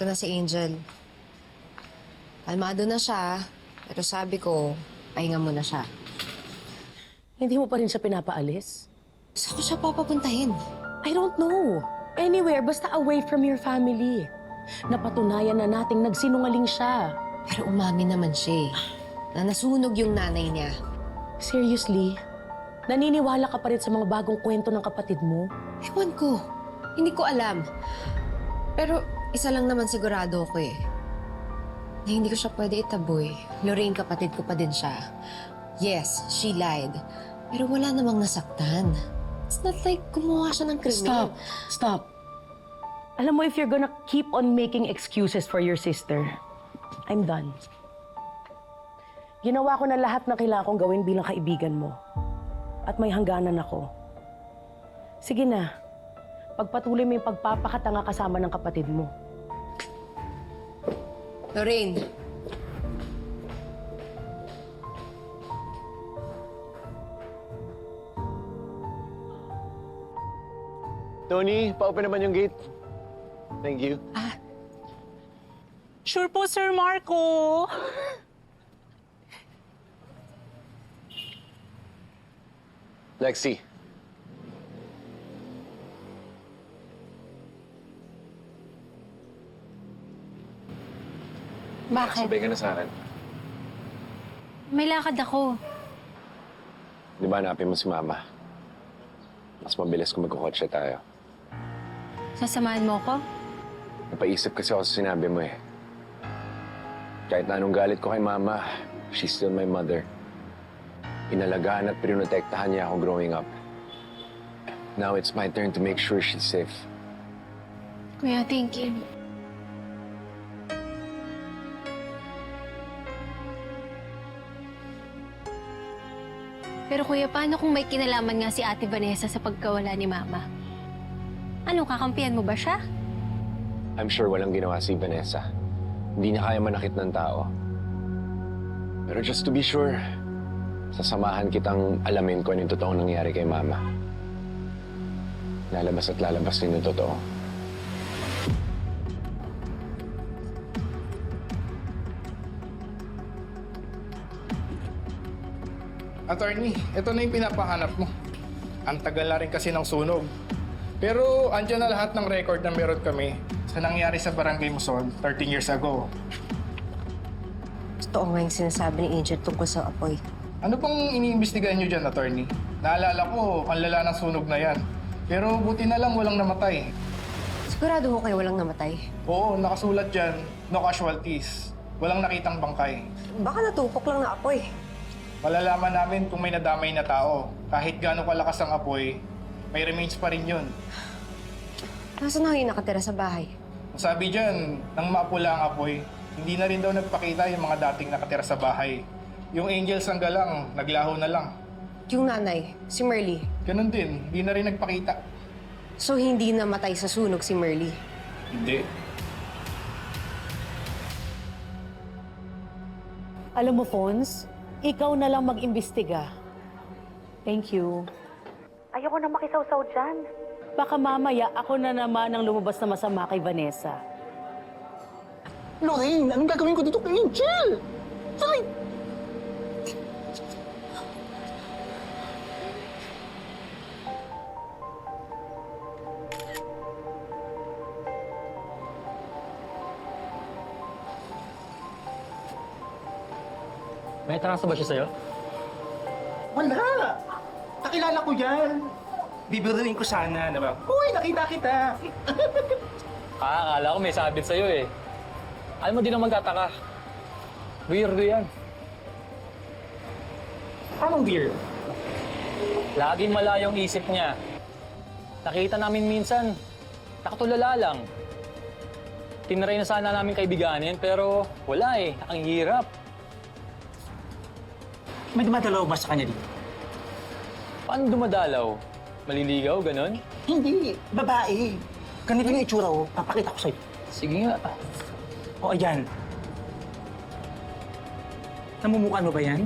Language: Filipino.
ko na si Angel. Kalmado na siya, pero sabi ko, pahinga muna siya. Hindi mo pa rin siya pinapaalis? Saan ko siya papapuntahin? I don't know. Anywhere, basta away from your family. Napatunayan na nating nagsinungaling siya. Pero umamin naman siya na nasunog yung nanay niya. Seriously? Naniniwala ka pa rin sa mga bagong kwento ng kapatid mo? Ewan ko. Hindi ko alam. Pero isa lang naman sigurado ko na hindi ko siya pwede itaboy. Lorraine, kapatid ko pa din siya. Yes, she lied. Pero wala namang nasaktan. It's not like gumawa siya ng krimen. Stop. Stop. Alam mo, if you're gonna keep on making excuses for your sister, I'm done. Ginawa ko na lahat ng kailangan kong gawin bilang kaibigan mo. At may hangganan ako. Sige na. Pagpatuloy mo yung pagpapakatanga kasama ng kapatid mo. Lorraine. Tony, pa-open naman yung gate. Thank you. Sure po, Sir Marco. Lexi. Bakit? Sabay ka na sa akin. May lakad ako. Di ba hanapin mo si Mama? Mas mabilis kung magkukotse tayo. Sasamahan mo ko? Napaisip kasi ako sa sinabi mo eh. Kahit na anong galit ko kay Mama, she's still my mother. Inalagaan at pinotektahan niya ako growing up. Now it's my turn to make sure she's safe. Kuya, thank you. Pero kuya, paano kung may kinalaman nga si Ate Vanessa sa pagkawala ni Mama? Ano, kakampihan mo ba siya? I'm sure walang ginawa si Vanessa. Hindi niya kaya manakit ng tao. Pero just to be sure, sasamahan kitang alamin kung ano yung totoong nangyari kay Mama. Lalabas at lalabas din yung totoo. Attorney, ito na yung pinapahanap mo. Ang tagal na rin kasi ng sunog. Pero andyan na lahat ng record na meron kami sa nangyari sa Barangay Musol 13 years ago. Totoo nga yung sinasabi ni Angel tungkol sa apoy. Ano bang iniimbestigahan nyo dyan, attorney? Naalala ko, ang lala ng sunog na yan. Pero buti na lang walang namatay. Sigurado ko kayo walang namatay. Oo, nakasulat dyan, no casualties. Walang nakitang bangkay. Baka natupok lang na apoy. Malalaman namin kung may nadamay na tao. Kahit gaano kalakas ang apoy, may remains pa rin yun. Nasaan na kayo nakatira sa bahay? Ang sabi dyan, nang maapula ang apoy, hindi na rin daw nagpakita yung mga dating nakatira sa bahay. Yung Angels ang galang, naglaho na lang. Yung nanay, si Merly. Ganun din, hindi na rin nagpakita. So hindi namatay sa sunog si Merly. Hindi. Alam mo, Fons, ikaw na lang mag-imbestiga. Thank you. Ayoko na makisawsaw dyan. Baka mamaya ako na naman ang lumabas na masama kay Vanessa. Lorraine, anong gagawin ko dito kay Angel? Sorry! May transfer ba siya sa'yo? Wala! Kakilala ko yan. Bibiruin ko sana, na ba? Uy, nakita kita! Akala ko may sabit sa'yo eh. Alam mo, di naman magtataka. Weirdo yan. Anong weird? Laging malayong isip niya. Nakita namin minsan, nakatulala lang. Tinry na sana namin kaibiganin, pero wala eh. Ang hirap. May dumadalaw ba sa kanya dito? Paano dumadalaw? Maliligaw, ganon? Hindi, babae. Ganito yung itsura ko, papakita ko sa'yo. Sige nga. O, ayan. Namumukhaan mo ba yan?